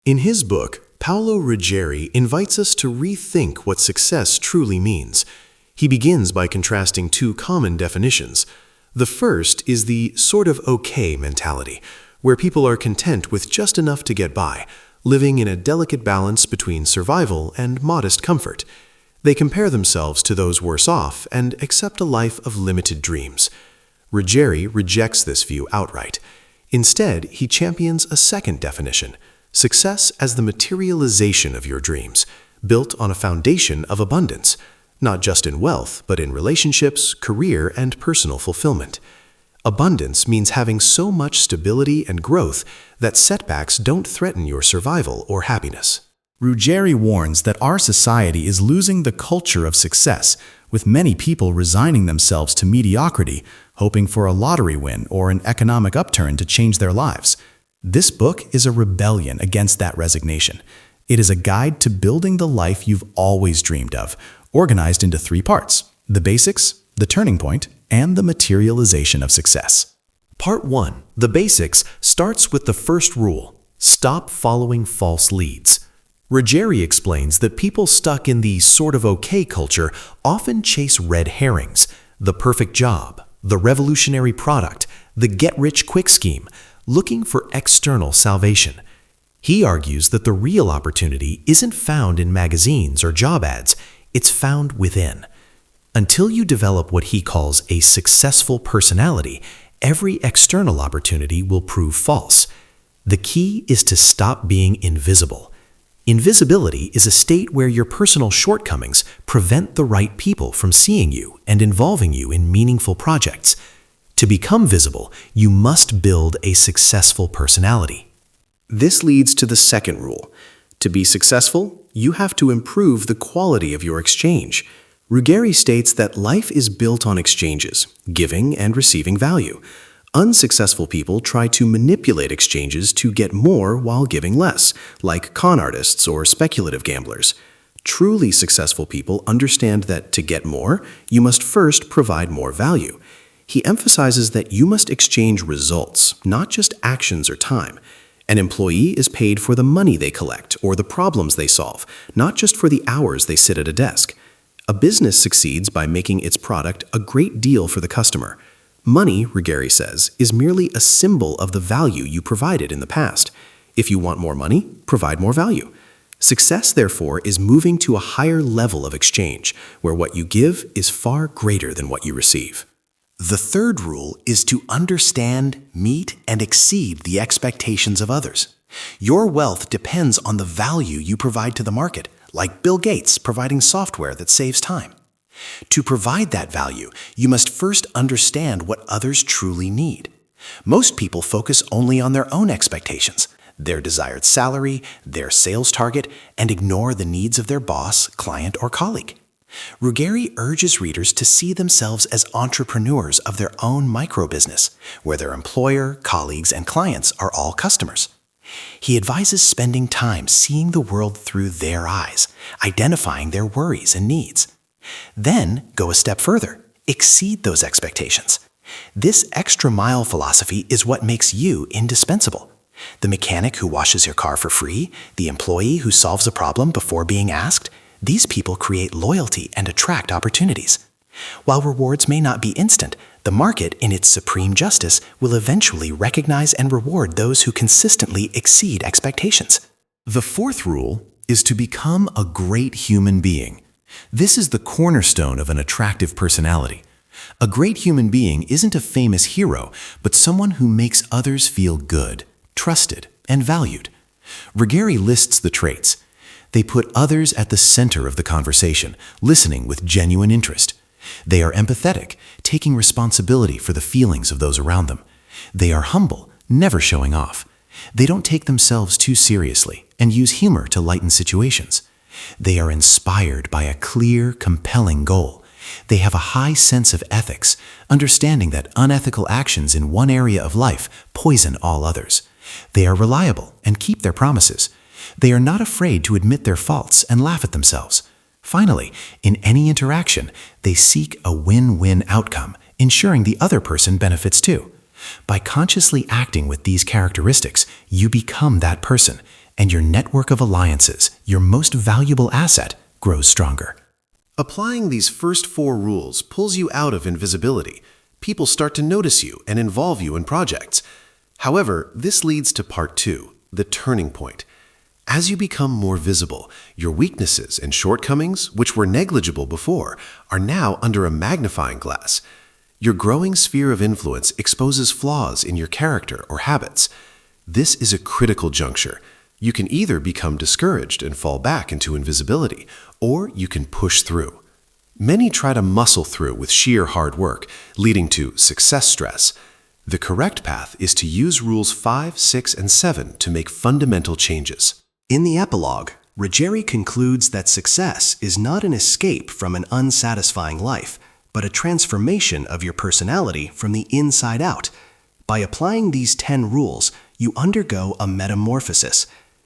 In his book, Paolo Ruggeri invites us to rethink what success truly means. He begins by contrasting two common definitions. The first is the sort of okay mentality, where people are content with just enough to get by, living in a delicate balance between survival and modest comfort. They compare themselves to those worse off and accept a life of limited dreams. Ruggeri rejects this view outright. Instead, he champions a second definition: success as the materialization of your dreams, built on a foundation of abundance, not just in wealth, but in relationships, career, and personal fulfillment. Abundance means having so much stability and growth that setbacks don't threaten your survival or happiness. Ruggeri warns that our society is losing the culture of success, with many people resigning themselves to mediocrity, hoping for a lottery win or an economic upturn to change their lives. This book is a rebellion against that resignation. It is a guide to building the life you've always dreamed of, organized into 3 parts: the basics, the turning point, and the materialization of success. Part 1, the basics, starts with the first rule: stop following false leads. Ruggeri explains that people stuck in the sort of okay culture often chase red herrings: the perfect job, the revolutionary product, the get-rich-quick scheme, looking for external salvation. He argues that the real opportunity isn't found in magazines or job ads, it's found within. Until you develop what he calls a successful personality, every external opportunity will prove false. The key is to stop being invisible. Invisibility is a state where your personal shortcomings prevent the right people from seeing you and involving you in meaningful projects. To become visible, you must build a successful personality. This leads to the second rule. To be successful, you have to improve the quality of your exchange. Ruggeri states that life is built on exchanges, giving and receiving value. Unsuccessful people try to manipulate exchanges to get more while giving less, like con artists or speculative gamblers. Truly successful people understand that to get more, you must first provide more value. He emphasizes that you must exchange results, not just actions or time. An employee is paid for the money they collect or the problems they solve, not just for the hours they sit at a desk. A business succeeds by making its product a great deal for the customer. Money, Ruggeri says, is merely a symbol of the value you provided in the past. If you want more money, provide more value. Success, therefore, is moving to a higher level of exchange, where what you give is far greater than what you receive. The third rule is to understand, meet, and exceed the expectations of others. Your wealth depends on the value you provide to the market, like Bill Gates providing software that saves time. To provide that value, you must first understand what others truly need. Most people focus only on their own expectations, their desired salary, their sales target, and ignore the needs of their boss, client, or colleague. Ruggeri urges readers to see themselves as entrepreneurs of their own micro-business, where their employer, colleagues, and clients are all customers. He advises spending time seeing the world through their eyes, identifying their worries and needs. Then go a step further, exceed those expectations. This extra-mile philosophy is what makes you indispensable. The mechanic who washes your car for free, the employee who solves a problem before being asked, these people create loyalty and attract opportunities. While rewards may not be instant, the market, in its supreme justice, will eventually recognize and reward those who consistently exceed expectations. The fourth rule is to become a great human being. This is the cornerstone of an attractive personality. A great human being isn't a famous hero, but someone who makes others feel good, trusted, and valued. Ruggeri lists the traits. They put others at the center of the conversation, listening with genuine interest. They are empathetic, taking responsibility for the feelings of those around them. They are humble, never showing off. They don't take themselves too seriously and use humor to lighten situations. They are inspired by a clear, compelling goal. They have a high sense of ethics, understanding that unethical actions in one area of life poison all others. They are reliable and keep their promises. They are not afraid to admit their faults and laugh at themselves. Finally, in any interaction, they seek a win-win outcome, ensuring the other person benefits too. By consciously acting with these characteristics, you become that person, and your network of alliances, your most valuable asset, grows stronger. Applying these first 4 rules pulls you out of invisibility. People start to notice you and involve you in projects. However, this leads to part 2, the turning point. As you become more visible, your weaknesses and shortcomings, which were negligible before, are now under a magnifying glass. Your growing sphere of influence exposes flaws in your character or habits. This is a critical juncture. You can either become discouraged and fall back into invisibility, or you can push through. Many try to muscle through with sheer hard work, leading to success stress. The correct path is to use rules 5, 6, and 7 to make fundamental changes. In the epilogue, Ruggeri concludes that success is not an escape from an unsatisfying life, but a transformation of your personality from the inside out. By applying these 10 rules, you undergo a metamorphosis.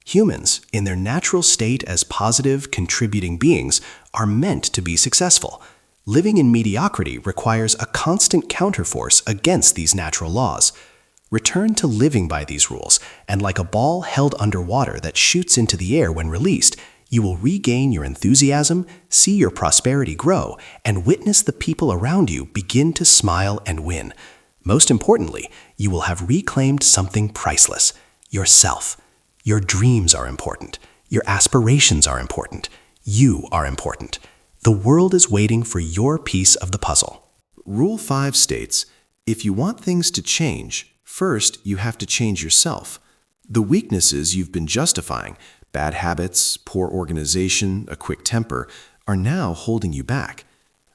Humans, in their natural state as positive, contributing beings, are meant to be successful. Living in mediocrity requires a constant counterforce against these natural laws. Return to living by these rules, and like a ball held underwater that shoots into the air when released, you will regain your enthusiasm, see your prosperity grow, and witness the people around you begin to smile and win. Most importantly, you will have reclaimed something priceless: yourself. Your dreams are important. Your aspirations are important. You are important. The world is waiting for your piece of the puzzle. Rule 5 states, if you want things to change, first you have to change yourself. The weaknesses you've been justifying, bad habits, poor organization, a quick temper, are now holding you back.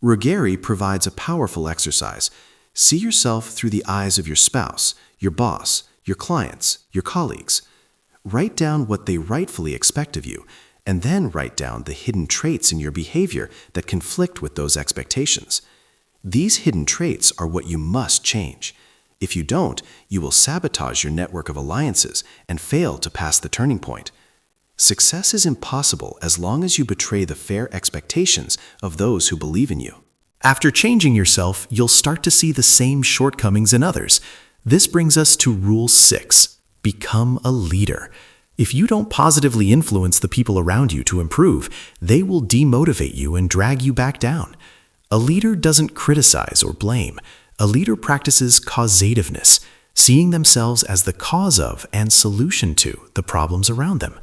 Ruggeri provides a powerful exercise. See yourself through the eyes of your spouse, your boss, your clients, your colleagues. Write down what they rightfully expect of you, and then write down the hidden traits in your behavior that conflict with those expectations. These hidden traits are what you must change. If you don't, you will sabotage your network of alliances and fail to pass the turning point. Success is impossible as long as you betray the fair expectations of those who believe in you. After changing yourself, you'll start to see the same shortcomings in others. This brings us to Rule 6. Become a leader. If you don't positively influence the people around you to improve, they will demotivate you and drag you back down. A leader doesn't criticize or blame. A leader practices causativeness, seeing themselves as the cause of and solution to the problems around them.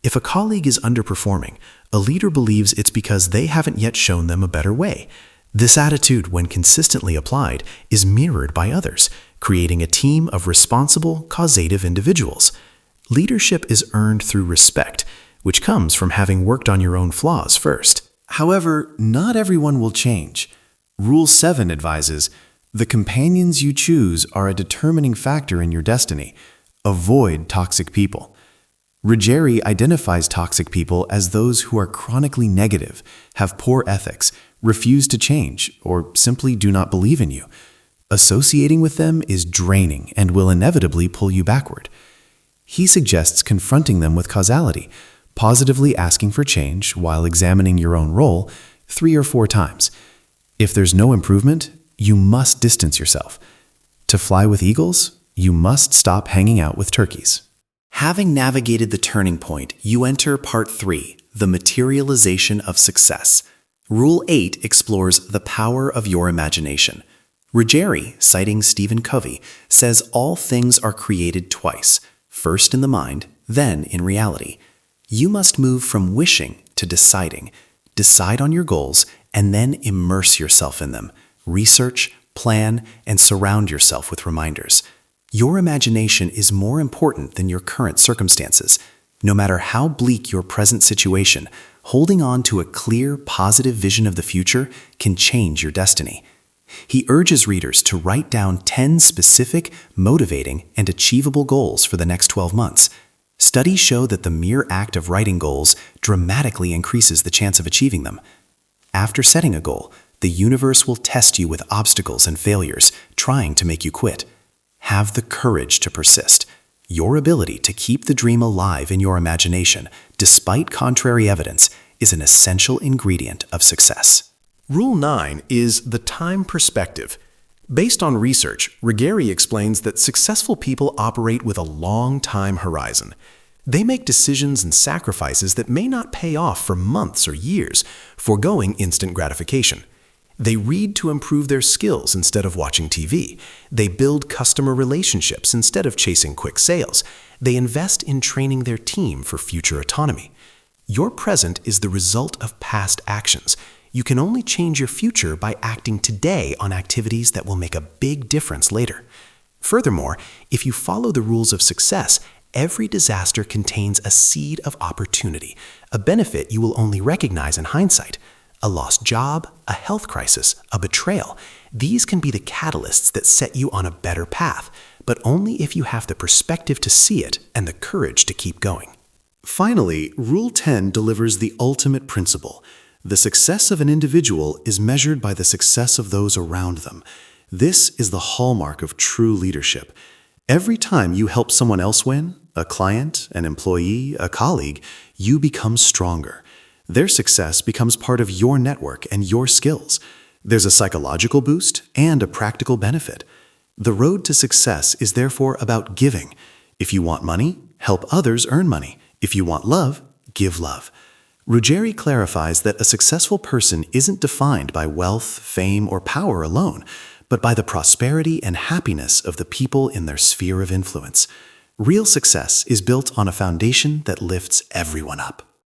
If a colleague is underperforming, a leader believes it's because they haven't yet shown them a better way. This attitude, when consistently applied, is mirrored by others, creating a team of responsible, causative individuals. Leadership is earned through respect, which comes from having worked on your own flaws first. However, not everyone will change. Rule 7 advises, the companions you choose are a determining factor in your destiny. Avoid toxic people. Ruggeri identifies toxic people as those who are chronically negative, have poor ethics, refuse to change, or simply do not believe in you. Associating with them is draining and will inevitably pull you backward. He suggests confronting them with causality, positively asking for change while examining your own role 3 or 4 times. If there's no improvement, you must distance yourself. To fly with eagles, you must stop hanging out with turkeys. Having navigated the turning point, you enter Part 3, the materialization of success. Rule 8 explores the power of your imagination. Ruggeri, citing Stephen Covey, says all things are created twice, first in the mind, then in reality. You must move from wishing to deciding. Decide on your goals, and then immerse yourself in them. Research, plan, and surround yourself with reminders. Your imagination is more important than your current circumstances. No matter how bleak your present situation, holding on to a clear, positive vision of the future can change your destiny. He urges readers to write down 10 specific, motivating, and achievable goals for the next 12 months. Studies show that the mere act of writing goals dramatically increases the chance of achieving them. After setting a goal, the universe will test you with obstacles and failures, trying to make you quit. Have the courage to persist. Your ability to keep the dream alive in your imagination, despite contrary evidence, is an essential ingredient of success. Rule 9 is the time perspective. Based on research, Ruggeri explains that successful people operate with a long time horizon. They make decisions and sacrifices that may not pay off for months or years, foregoing instant gratification. They read to improve their skills instead of watching TV. They build customer relationships instead of chasing quick sales. They invest in training their team for future autonomy. Your present is the result of past actions. You can only change your future by acting today on activities that will make a big difference later. Furthermore, if you follow the rules of success, every disaster contains a seed of opportunity, a benefit you will only recognize in hindsight. A lost job, a health crisis, a betrayal. These can be the catalysts that set you on a better path, but only if you have the perspective to see it and the courage to keep going. Finally, Rule 10 delivers the ultimate principle. The success of an individual is measured by the success of those around them. This is the hallmark of true leadership. Every time you help someone else win, a client, an employee, a colleague, you become stronger. Their success becomes part of your network and your skills. There's a psychological boost and a practical benefit. The road to success is therefore about giving. If you want money, help others earn money. If you want love, give love. Ruggeri clarifies that a successful person isn't defined by wealth, fame, or power alone, but by the prosperity and happiness of the people in their sphere of influence. Real success is built on a foundation that lifts everyone up.